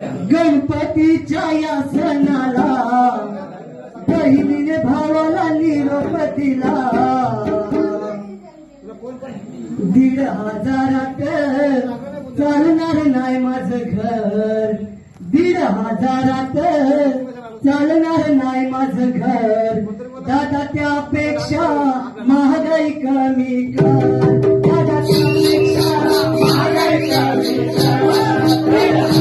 गणपतीच्या या सणाला बहिणीने भावाला निरोप दिला. 1,500 चालणार नाही माझं घर. 1,500 चालणार नाही माझं घर. दादा त्यापेक्षा महागाई कमी कर. दादा त्यापेक्षा महागाई कमी कर.